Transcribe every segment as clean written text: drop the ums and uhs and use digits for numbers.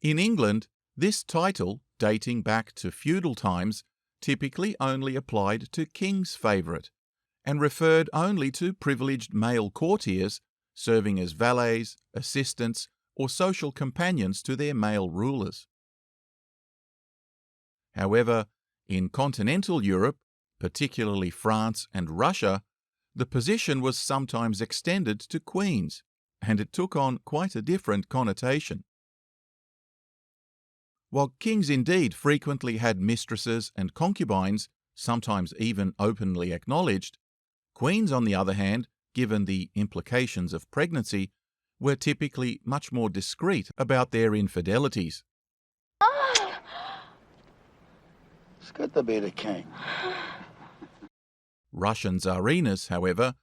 In England, this title, dating back to feudal times, typically only applied to king's favourite, and referred only to privileged male courtiers serving as valets, assistants, or social companions to their male rulers. However, in continental Europe, particularly France and Russia, the position was sometimes extended to queens, and it took on quite a different connotation. While kings indeed frequently had mistresses and concubines, sometimes even openly acknowledged, queens, on the other hand, given the implications of pregnancy, were typically much more discreet about their infidelities. It's good to be the king. Russian tsarinas, however,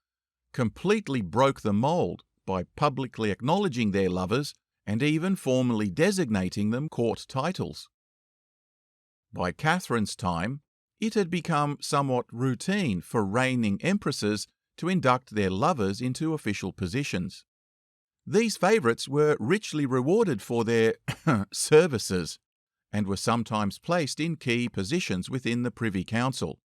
completely broke the mold by publicly acknowledging their lovers and even formally designating them court titles. By Catherine's time, it had become somewhat routine for reigning empresses to induct their lovers into official positions. These favourites were richly rewarded for their services and were sometimes placed in key positions within the Privy Council.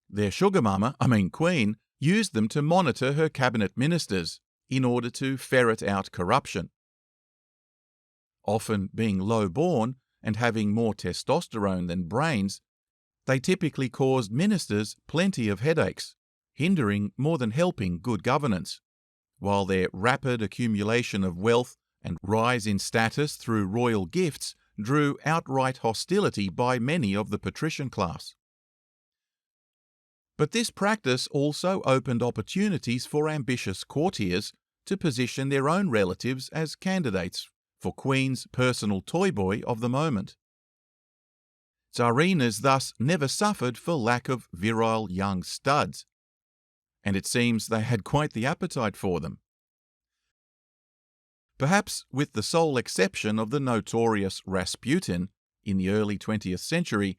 Their sugar mama, queen, used them to monitor her cabinet ministers in order to ferret out corruption. Often being low-born and having more testosterone than brains, they typically caused ministers plenty of headaches, hindering more than helping good governance, while their rapid accumulation of wealth and rise in status through royal gifts drew outright hostility by many of the patrician class. But this practice also opened opportunities for ambitious courtiers to position their own relatives as candidates for Queen's personal toy boy of the moment. Tsarinas thus never suffered for lack of virile young studs, and it seems they had quite the appetite for them. Perhaps with the sole exception of the notorious Rasputin in the early 20th century,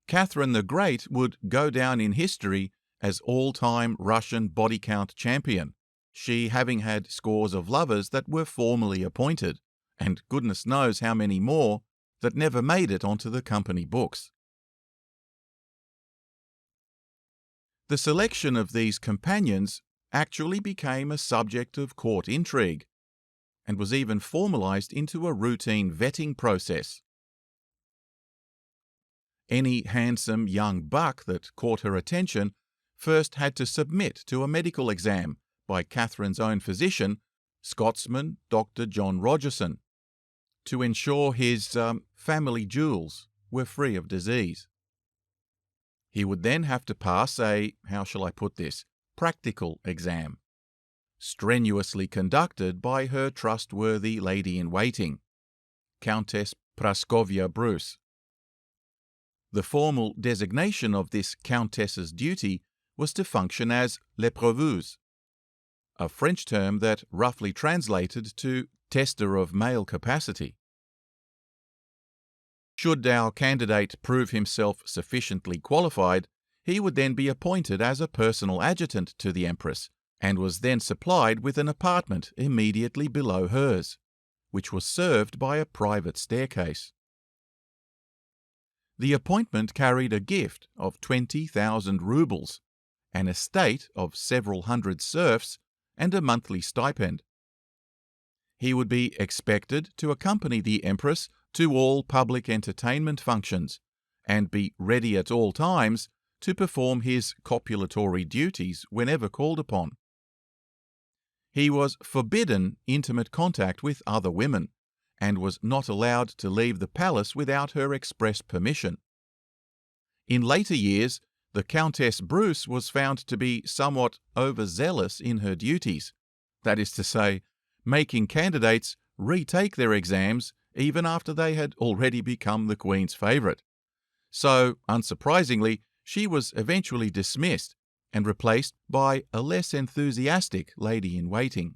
Catherine the Great would go down in history as all-time Russian body count champion, she having had scores of lovers that were formally appointed, and goodness knows how many more that never made it onto the company books. The selection of these companions actually became a subject of court intrigue, and was even formalized into a routine vetting process. Any handsome young buck that caught her attention first had to submit to a medical exam by Catherine's own physician, Scotsman Dr. John Rogerson, to ensure his family jewels were free of disease. He would then have to pass a, practical exam, strenuously conducted by her trustworthy lady-in-waiting, Countess Praskovia Bruce. The formal designation of this countess's duty was to function as l'épreveuse, a French term that roughly translated to tester of male capacity. Should our candidate prove himself sufficiently qualified, he would then be appointed as a personal adjutant to the Empress, and was then supplied with an apartment immediately below hers, which was served by a private staircase. The appointment carried a gift of 20,000 rubles, an estate of several hundred serfs, and a monthly stipend. He would be expected to accompany the Empress to all public entertainment functions, and be ready at all times to perform his copulatory duties whenever called upon. He was forbidden intimate contact with other women, and was not allowed to leave the palace without her express permission. In later years, the Countess Bruce was found to be somewhat overzealous in her duties, that is to say, making candidates retake their exams even after they had already become the Queen's favourite. So, unsurprisingly, she was eventually dismissed and replaced by a less enthusiastic lady-in-waiting.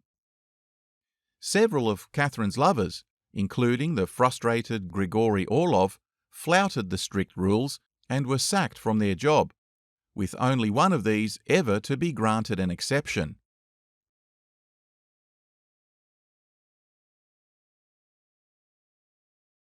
Several of Catherine's lovers, including the frustrated Grigory Orlov, flouted the strict rules and were sacked from their job, with only one of these ever to be granted an exception.